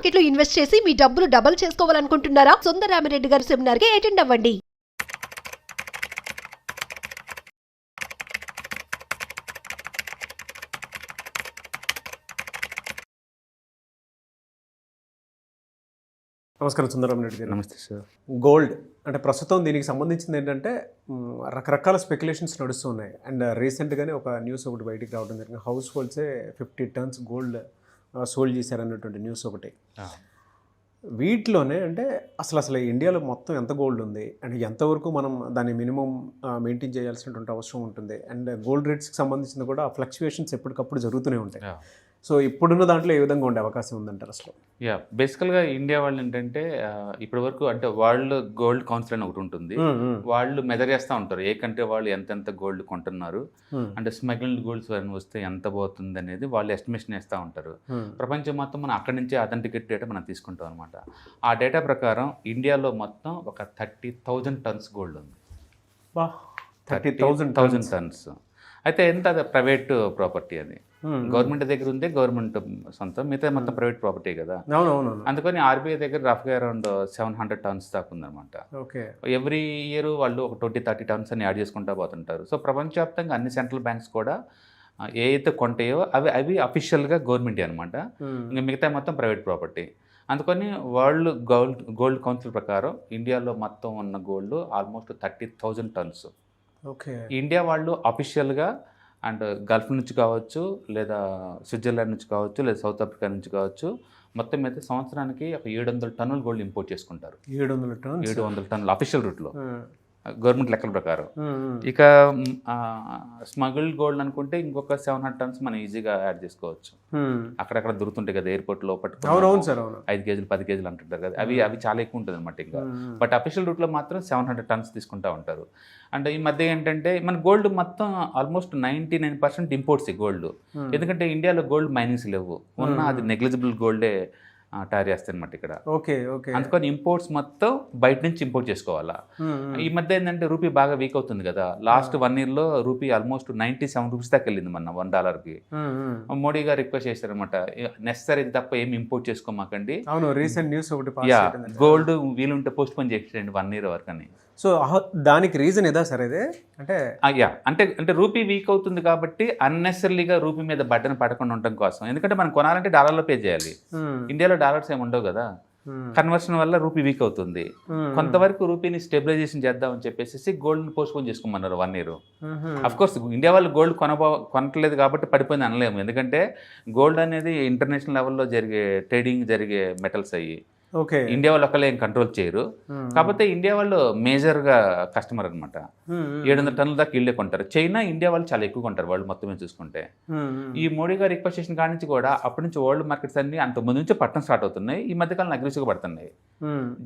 Market లో invest చేసి మీ డబ్బులు డబుల్ చేసుకోవాలనుకుంటున్నారా? సుందరరామిరెడ్డి గారి సెమినార్ కి అటెండ్ అవ్వండి. నమస్కారం సుందరరామిరెడ్డి గారు. నమస్తే సార్. గోల్డ్ అంటే ప్రస్తుతం దీనికి సంబంధించింది ఏంటంటే రకరకాల స్పెక్యులేషన్స్ నడుస్తూ ఉన్నాయి. అండ్ రీసెంట్గానే ఒక న్యూస్ ఒకటి బయటికి రావడం జరిగింది. హౌస్ హోల్డ్సే 50 టన్స్ గోల్డ్ సోల్డ్ చేశారన్నటువంటి న్యూస్ ఒకటి. వీటిలోనే అంటే అసలు ఇండియాలో మొత్తం ఎంత గోల్డ్ ఉంది అండ్ ఎంతవరకు మనం దాన్ని మినిమం మెయింటైన్ చేయాల్సినటువంటి అవసరం ఉంటుంది. అండ్ గోల్డ్ రేట్స్కి సంబంధించింది కూడా ఫ్లక్చువేషన్స్ ఎప్పటికప్పుడు జరుగుతూనే ఉంటాయి. సో ఇప్పుడున్న దాంట్లో ఏ విధంగా ఉండే అవకాశం ఉందంటారు అసలు? బేసికల్గా ఇండియా వాళ్ళు ఏంటంటే ఇప్పటి వరకు అంటే వాళ్ళు గోల్డ్ కౌన్సిల్ అని ఒకటి ఉంటుంది. వాళ్ళు మెజర్ చేస్తూ ఉంటారు ఏ కంట్రీ వాళ్ళు ఎంతెంత గోల్డ్ కొంటున్నారు, అంటే స్మగ్లింగ్ గోల్డ్స్ వస్తే ఎంత పోతుంది అనేది వాళ్ళు ఎస్టిమేషన్ వేస్తూ ఉంటారు. ప్రపంచం మొత్తం మనం అక్కడి నుంచే అథెంటికేట్ డేటా మనం తీసుకుంటాం అనమాట. ఆ డేటా ప్రకారం ఇండియాలో మొత్తం ఒక 30,000 టన్స్ గోల్డ్ ఉంది. 30,000 టన్స్. అయితే ఎంత అది ప్రైవేట్ ప్రాపర్టీ, అది గవర్నమెంట్ దగ్గర ఉంది, గవర్నమెంట్ సొంతం, మిగతా మొత్తం ప్రైవేట్ ప్రాపర్టీ కదా. అందుకని ఆర్బీఐ దగ్గర రఫ్గా అరౌండ్ 700 టన్స్ దాకా ఉందన్నమాట. ఎవ్రీ ఇయర్ వాళ్ళు ఒక 20-30 టన్స్ అని యాడ్ చేసుకుంటూ పోతుంటారు. సో ప్రపంచవ్యాప్తంగా అన్ని సెంట్రల్ బ్యాంక్స్ కూడా ఏ అయితే కొంటాయో అవి అఫీషియల్గా గవర్నమెంట్ అనమాట. ఇంకా మిగతా మొత్తం ప్రైవేట్ ప్రాపర్టీ. అందుకని వరల్డ్ గోల్డ్ కౌన్సిల్ ప్రకారం ఇండియాలో మొత్తం ఉన్న గోల్డ్ ఆల్మోస్ట్ 30,000 టన్స్. ఇండియా వాళ్ళు అఫీషియల్గా అండ్ గల్ఫ్ నుంచి కావచ్చు, లేదా స్విట్జర్లాండ్ నుంచి కావచ్చు, లేదా సౌత్ ఆఫ్రికా నుంచి కావచ్చు, మొత్తం అయితే సంవత్సరానికి ఒక 700 టన్నుల గోల్డ్ ఇంపోర్ట్ చేసుకుంటారు. 700 టన్నులు అఫీషియల్ రూట్లో, గవర్నమెంట్ లెక్కల ప్రకారం. ఇక స్మగుల్డ్ గోల్డ్ అనుకుంటే ఇంకొక 700 టన్స్ మనం ఈజీగా యాడ్ చేసుకోవచ్చు. అక్కడక్కడ దొరుకుతుంటాయి కదా ఎయిర్పోర్ట్లో పట్టుకుని 5 కేజీలు 10 కేజీలు అంటుంటారు కదా, అవి చాలా ఎక్కువ ఉంటుంది అనమాట. ఇంకా బట్ అఫీషియల్ రూట్లో మాత్రం 700 టన్స్ తీసుకుంటూ ఉంటారు. అంటే ఈ మధ్య ఏంటంటే మన గోల్డ్ మొత్తం ఆల్మోస్ట్ 99% ఇంపోర్ట్స్ గోల్డ్. ఎందుకంటే ఇండియాలో గోల్డ్ మైనింగ్స్ లేవు, ఉన్న అది నెగ్లిజిబుల్ గోల్డే తయారు చేస్తాయి అనమాట ఇక్కడ. అందుకని ఇంపోర్ట్స్ మొత్తం బయట నుంచి ఇంపోర్ట్ చేసుకోవాలా. ఈ మధ్య ఏంటంటే రూపీ బాగా వీక్ అవుతుంది కదా. లాస్ట్ 1 yearలో రూపీ ఆల్మోస్ట్ 97 రూపీస్ దాకా వెళ్ళింది మన $1కి. మోడీ గారు రిక్వెస్ట్ చేశారనమాట, నెసరీ తప్ప ఏమి ఇంపోర్ట్ చేసుకోమాకండి, గోల్డ్ వీలుంటే పోస్ట్ పోన్ చేసేయండి 1 year వరకు అని. సో దానికి రీజన్ ఏదా సరే అంటే అంటే రూపీ వీక్ అవుతుంది కాబట్టి అన్నెసరీగా రూపీ మీద బటన్ పడకుండా ఉండటం కోసం. ఎందుకంటే మనం కొనాలంటే డాలర్లో పే చేయాలి, ఇండియాలో డాలర్స్ ఏమి ఉండవు కదా. కన్వర్షన్ వల్ల రూపీ వీక్ అవుతుంది. కొంతవరకు రూపీని స్టెబిలైజేషన్ చేద్దామని చెప్పేసి గోల్డ్ని పోస్ట్పోన్ చేసుకోమన్నారు 1 year. అఫ్కోర్స్ ఇండియా వాళ్ళు గోల్డ్ కొనట్లేదు కాబట్టి పడిపోయింది అనలేము, ఎందుకంటే గోల్డ్ అనేది ఇంటర్నేషనల్ లెవెల్లో ట్రేడింగ్ జరిగే మెటల్స్ అయ్యి ఇండియా వాళ్ళు ఒకళ్ళు ఏం కంట్రోల్ చేయరు. కాకపోతే ఇండియా వాళ్ళు మేజర్గా కస్టమర్ అనమాట. 700 టన్నుల దాకా ఇళ్ళే కొంటారు. చైనా, ఇండియా వాళ్ళు చాలా ఎక్కువ కొంటారు వాళ్ళు మొత్తం మీద చూసుకుంటే. ఈ మోడీ గారు రిక్వెస్ట్ చేసిన కాడి నుంచి కూడా అప్పటి నుంచి వరల్డ్ మార్కెట్స్ అన్ని అంత ముందు నుంచి పట్టడం స్టార్ట్ అవుతున్నాయి. ఈ మధ్యకాలం అగ్రెసివ్గా పడుతున్నాయి.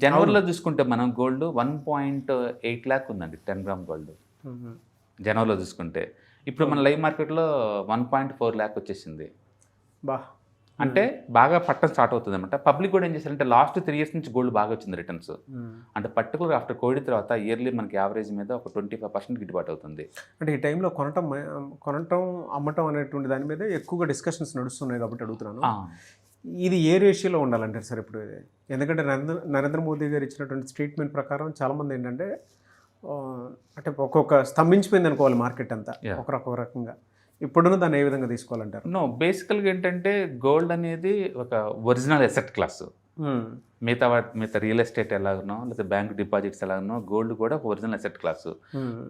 జనవరిలో చూసుకుంటే మనం గోల్డ్ 1.8 lakh ఉందండి 10 గ్రామ్ గోల్డ్ జనవరిలో చూసుకుంటే. ఇప్పుడు మన లైవ్ మార్కెట్లో 1.4 lakh వచ్చేసింది. అంటే బాగా పట్టడం స్టార్ట్ అవుతుంది అనమాట. పబ్లిక్ కూడా ఏం చేశారంటే లాస్ట్ 3 years నుంచి గోల్డ్ బాగా వచ్చింది రిటర్న్స్. అంటే పర్టికులర్ ఆఫ్టర్ కోవిడ్ తర్వాత ఇయర్లీ మనకి యావరేజ్ మీద ఒక 25% గిట్టుబాటు అవుతుంది. అంటే ఈ టైంలో కొనటం అమ్మటం అనేటువంటి దాని మీద ఎక్కువగా డిస్కషన్స్ నడుస్తున్నాయి కాబట్టి అడుగుతున్నాను, ఇది ఏ రేషియోలో ఉండాలంటారు సార్ ఇప్పుడు? ఎందుకంటే నరేంద్ర మోదీ గారు ఇచ్చినటువంటి స్టేట్మెంట్ ప్రకారం చాలామంది ఏంటంటే అంటే ఒక్కొక్క స్తంభించిపోయింది అనుకోవాలి మార్కెట్ అంతా ఒక రకంగా. ఇప్పుడున్న దాన్ని ఏ విధంగా తీసుకోవాలంటారు? బేసికల్గా ఏంటంటే గోల్డ్ అనేది ఒక ఒరిజినల్ అసెట్ క్లాస్. మిగతా రియల్ ఎస్టేట్ ఎలాగనో లేదా బ్యాంక్ డిపాజిట్స్ ఎలాగనో గోల్డ్ కూడా ఒక original asset class.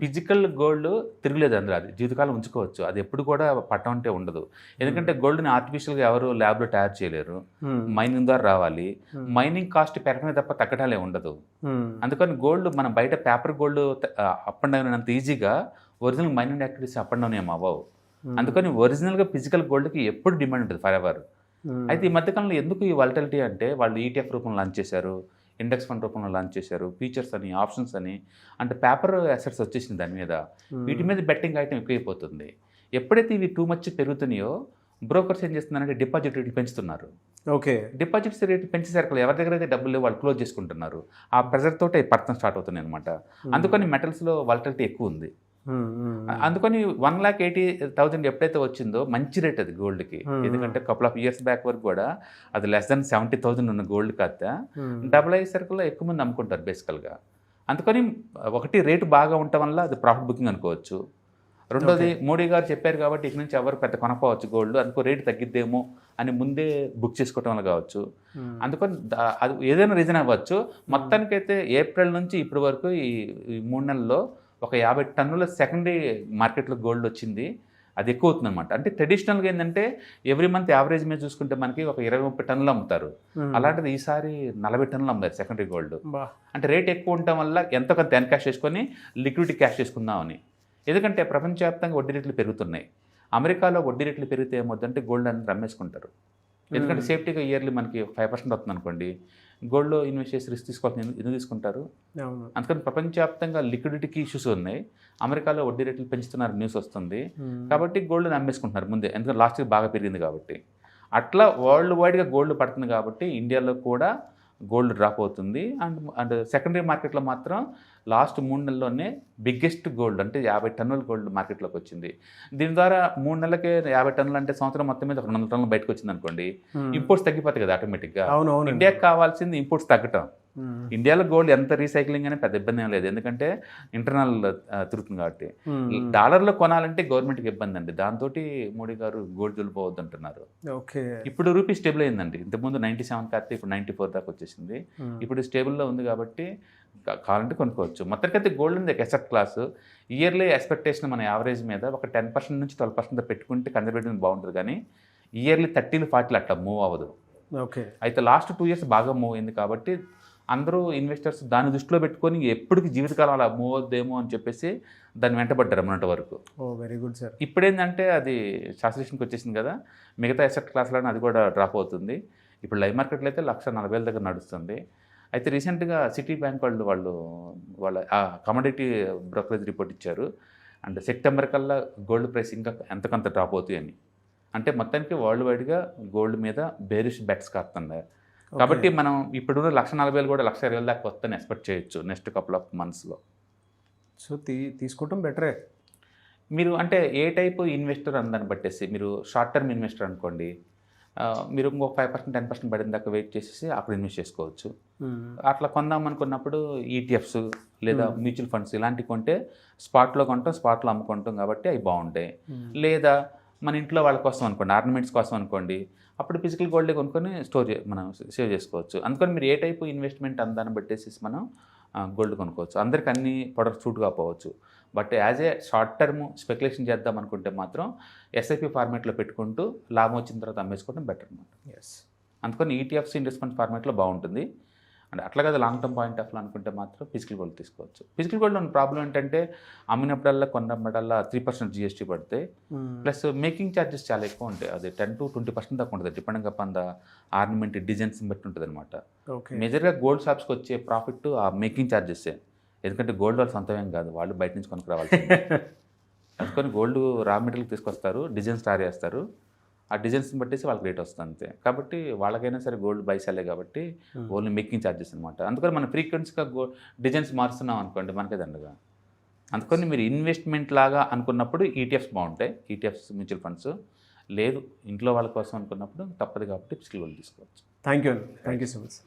Physical gold తిరగలేదు అందరూ, అది జీవితకాలం ఉంచుకోవచ్చు, అది ఎప్పుడు కూడా పట్టం అంటే ఉండదు. ఎందుకంటే గోల్డ్ని ఆర్టిఫిషియల్గా ఎవరు ల్యాబ్లో తయారు చేయలేరు, మైనింగ్ ద్వారా రావాలి. మైనింగ్ కాస్ట్ పెరగమే తప్ప తగ్గటాలే ఉండదు. అందుకని గోల్డ్ మనం బయట paper gold up and down అంత ఈజీగా original mining activities up and down ఏం అవ్వవు. అందుకని ఒరిజినల్గా ఫిజికల్ గోల్డ్కి ఎప్పుడు డిమాండ్ ఉంటుంది ఫర్ ఎవర్. అయితే ఈ మధ్యకాలంలో ఎందుకు ఈ వాలటిలిటీ అంటే వాళ్ళు ETF రూపంలో లాంచ్ చేశారు, ఇండెక్స్ ఫండ్ రూపంలో లాంచ్ చేశారు, ఫీచర్స్ అని, ఆప్షన్స్ అని, అంటే పేపర్ అసెట్స్ వచ్చేసింది దాని మీద. వీటి మీద బెట్టింగ్ ఐటమ్ ఎక్కువైపోతుంది. ఎప్పుడైతే ఇవి టూ మచ్ పెరుగుతున్నాయో బ్రోకర్స్ ఏం చేస్తున్నారంటే డిపాజిట్ రేట్లు పెంచుతున్నారు. డిపాజిట్స్ రేట్ పెంచేసరికి ఎవరి దగ్గర అయితే డబ్బులు లేవు వాళ్ళు క్లోజ్ చేసుకుంటున్నారు. ఆ ప్రెజర్ తోటే పడతం స్టార్ట్ అవుతున్నాయి అనమాట. అందుకని మెటల్స్లో వాలటిలిటీ ఎక్కువ ఉంది. అందుకని 1,80,000 ఎప్పుడైతే వచ్చిందో మంచి రేట్ అది గోల్డ్కి. ఎందుకంటే కపుల్ ఆఫ్ ఇయర్స్ బ్యాక్ వరకు కూడా అది లెస్ దెన్ 70,000 ఉన్న గోల్డ్ కాస్త డబుల్ అయ్యేసరికల్లో ఎక్కువ మంది అమ్ముకుంటారు బేసికల్గా. అందుకని ఒకటి రేటు బాగా ఉండటం వల్ల అది ప్రాఫిట్ బుకింగ్ అనుకోవచ్చు. రెండోది మోడీ గారు చెప్పారు కాబట్టి ఇక నుంచి ఎవరు పెద్ద కొనపోవచ్చు గోల్డ్, అందుకో రేటు తగ్గిద్దేమో అని ముందే బుక్ చేసుకోవటం వల్ల కావచ్చు. అందుకని అది ఏదైనా రీజన్ అవ్వచ్చు. మొత్తానికైతే ఏప్రిల్ నుంచి ఇప్పటి వరకు ఈ 3 నెలల్లో ఒక 50 టన్నుల సెకండరీ మార్కెట్లో గోల్డ్ వచ్చింది. అది ఎక్కువ అవుతుంది అనమాట. అంటే ట్రెడిషనల్గా ఏంటంటే ఎవ్రీ మంత్ యావరేజ్ మీద చూసుకుంటే మనకి ఒక 20-30 టన్నులు అమ్ముతారు. అలాంటిది ఈసారి 40 టన్నులు అమ్మారు సెకండరీ గోల్డ్. అంటే రేట్ ఎక్కువ ఉండటం వల్ల ఎంతో కొంత ఎన్కాష్ చేసుకొని లిక్విడిటీ క్యాష్ చేసుకుందామని. ఎందుకంటే ప్రపంచవ్యాప్తంగా వడ్డీ రేట్లు పెరుగుతున్నాయి. అమెరికాలో వడ్డీ రేట్లు పెరిగితే ఏమవుతుందంటే గోల్డ్ అనేది అమ్మేసుకుంటారు. ఎందుకంటే సేఫ్టీగా ఇయర్లీ మనకి 5% వస్తుంది అనుకోండి, గోల్డ్లో ఇన్వెస్ట్ చేసి రిస్క్ తీసుకోవాలని ఎందుకు తీసుకుంటారు? అందుకని ప్రపంచవ్యాప్తంగా లిక్విడిటీకి ఇష్యూస్ ఉన్నాయి. అమెరికాలో వడ్డీ రేట్లు పెంచుతున్నారు న్యూస్ వస్తుంది. కాబట్టి గోల్డ్ని అమ్మేసుకుంటున్నారు ముందే, ఎందుకంటే లాస్ట్ ఇయర్ బాగా పెరిగింది కాబట్టి. అట్లా వరల్డ్ వైడ్గా గోల్డ్ పడుతుంది కాబట్టి ఇండియాలో కూడా గోల్డ్ డ్రాప్ అవుతుంది. అండ్ సెకండరీ మార్కెట్లో మాత్రం లాస్ట్ 3 నెలల్లోనే బిగ్గెస్ట్ గోల్డ్ అంటే 50 టన్నుల గోల్డ్ మార్కెట్లోకి వచ్చింది. దీని ద్వారా 3 నెలలకే 50 టన్నులు అంటే సంవత్సరం మొత్తం మీద 200 టన్నులు బయటకు వచ్చింది అనుకోండి, ఇంపోర్ట్స్ తగ్గిపోతాయి కదా ఆటోమేటిక్గా. ఇండియాకి కావాల్సింది ఇంపోర్ట్స్ తగ్గటం. ఇండియాలో గోల్డ్ ఎంత రీసైక్లింగ్ అనే పెద్ద ఇబ్బంది ఏం లేదు, ఎందుకంటే ఇంటర్నల్ తిరుగుతుంది కాబట్టి. డాలర్లో కొనాలంటే గవర్నమెంట్కి ఇబ్బంది అండి. దాంతో మోడీ గారు గోల్డ్ జొలిపోవద్దు అంటున్నారు. ఇప్పుడు రూపీ స్టేబుల్ అయిందండి. ఇంతకుముందు 97 కాస్తే ఇప్పుడు 94 దాకా వచ్చేసింది. ఇప్పుడు స్టేబుల్లో ఉంది కాబట్టి కావాలంటే కొనుక్కోవచ్చు. మొత్తానికైతే గోల్డ్ ఉంది ఎసెట్ క్లాస్. ఇయర్లీ ఎక్స్పెక్టేషన్ మన యావరేజ్ మీద ఒక 10% నుంచి 12% పెట్టుకుంటే కన్జర్వేటివ్ బాగుంటుంది, కానీ ఇయర్లీ 30-40 అట్లా మూవ్ అవ్వదు. అయితే లాస్ట్ 2 ఇయర్స్ బాగా మూవ్ అయింది కాబట్టి అందరూ ఇన్వెస్టర్స్ దాన్ని దృష్టిలో పెట్టుకొని ఎప్పటికీ జీవితకాలం అలా మూవ్ అవుద్దేమో అని చెప్పేసి దాన్ని వెంటబడ్డారు అన్నట్టు వరకు. Very good sir. ఇప్పుడేంటంటే అది శాచురేషన్కి వచ్చేసింది కదా, మిగతా ఎసెట్ క్లాస్లో అది కూడా డ్రాప్ అవుతుంది. ఇప్పుడు లైవ్ మార్కెట్లో అయితే 1,40,000 దగ్గర నడుస్తుంది. అయితే రీసెంట్గా సిటీ బ్యాంక్ వాళ్ళ కమోడిటీ బ్రోకరేజ్ రిపోర్ట్ ఇచ్చారు. అండ్ సెప్టెంబర్ కల్లా గోల్డ్ ప్రైస్ ఇంకా ఎంతకంత డ్రాప్ అవుతాయి అని. అంటే మొత్తానికి వరల్డ్ వైడ్గా గోల్డ్ మీద బేరిష్ బెట్స్ కాస్తున్నాయి. కాబట్టి మనం ఇప్పుడున్న 1,40,000 కూడా 1,20,000 దాకా వస్తుందని ఎక్స్పెక్ట్ చేయొచ్చు నెక్స్ట్ కపుల్ ఆఫ్ మంత్స్లో. సో తీసుకోవటం బెటరే. మీరు అంటే ఏ టైపు ఇన్వెస్టర్ అందాన్ని బట్టేసి, మీరు షార్ట్ టర్మ్ ఇన్వెస్టర్ అనుకోండి, మీరు ఇంకొక 5% 10% పడిన దాకా వెయిట్ చేసేసి అక్కడ ఇన్వెస్ట్ చేసుకోవచ్చు. అట్లా కొందాం అనుకున్నప్పుడు ఈటీఎఫ్స్ లేదా మ్యూచువల్ ఫండ్స్ ఇలాంటివి కొంటే స్పాట్లో కొంటాం, స్పాట్లో అమ్ముకుంటాం కాబట్టి అవి బాగుంటాయి. లేదా మన ఇంట్లో వాళ్ళ కోసం అనుకోండి, ఆర్నమెంట్స్ కోసం అనుకోండి, అప్పుడు ఫిజికల్ గోల్డే కొనుక్కొని మనం సేవ్ చేసుకోవచ్చు. అందుకని మీరు ఏ టైపు ఇన్వెస్ట్మెంట్ అందాన్ని బట్టేసి మనం గోల్డ్ కొనుక్కోవచ్చు. అందరికి అన్ని ప్రొడక్ట్స్ సూట్ కాకపోవచ్చు. But as a short term speculation చేద్దాం అనుకుంటే మాత్రం ఎస్ఐపి ఫార్మేట్లో పెట్టుకుంటూ లాభం వచ్చిన తర్వాత అమ్మేసుకోవడం బెటర్ అనమాట. అందుకని ఈటీఎఫ్స్ ఇన్వెస్ట్మెంట్ ఫార్మేట్లో బాగుంటుంది. అంటే అట్లా కదా long term point of view అనుకుంటే మాత్రం ఫిజికల్ గోల్డ్ తీసుకోవచ్చు. ఫిజికల్ గోల్డ్లో ఉన్న ప్రాబ్లం ఏంటంటే అమ్మినప్పుడల్లా కొన్నప్పుడల్లా 3% జిఎస్టీ పడతాయి. ప్లస్ మేకింగ్ ఛార్జెస్ చాలా ఎక్కువ ఉంటాయి. అది 10 to 20% దాకా ఉంటుంది, depending upon the ornament designs బట్టి ఉంటుంది అనమాట. మేజర్గా గోల్డ్ షాప్స్కి వచ్చే ప్రాఫిట్ ఆ మేకింగ్ ఛార్జెస్సే. ఎందుకంటే గోల్డ్ వాళ్ళు సొంతమేం కాదు, వాళ్ళు బయట నుంచి కొనుక్కు రావాలి. అందుకని గోల్డ్ రా మెటీరియల్ తీసుకొస్తారు, డిజైన్స్ తయారు చేస్తారు, ఆ డిజైన్స్ని బట్టేసి వాళ్ళకి రేట్ వస్తుంది అంతే. కాబట్టి వాళ్ళకైనా సరే గోల్డ్ బై సెల్లే కాబట్టి ఓన్లీ మేకింగ్ ఛార్జెస్ అనమాట. అందుకని మనం ఫ్రీక్వెన్సీగా డిజైన్స్ మారుస్తున్నాం అనుకోండి మనకే దండగా. అందుకని మీరు ఇన్వెస్ట్మెంట్ లాగా అనుకున్నప్పుడు ఈటీఎఫ్స్ బాగుంటాయి, ఈటీఎఫ్స్ మ్యూచువల్ ఫండ్స్. లేదు ఇంట్లో వాళ్ళ కోసం అనుకున్నప్పుడు తప్పదు కాబట్టి ఫిజికల్ గోల్డ్ తీసుకోవచ్చు. Thank you so much.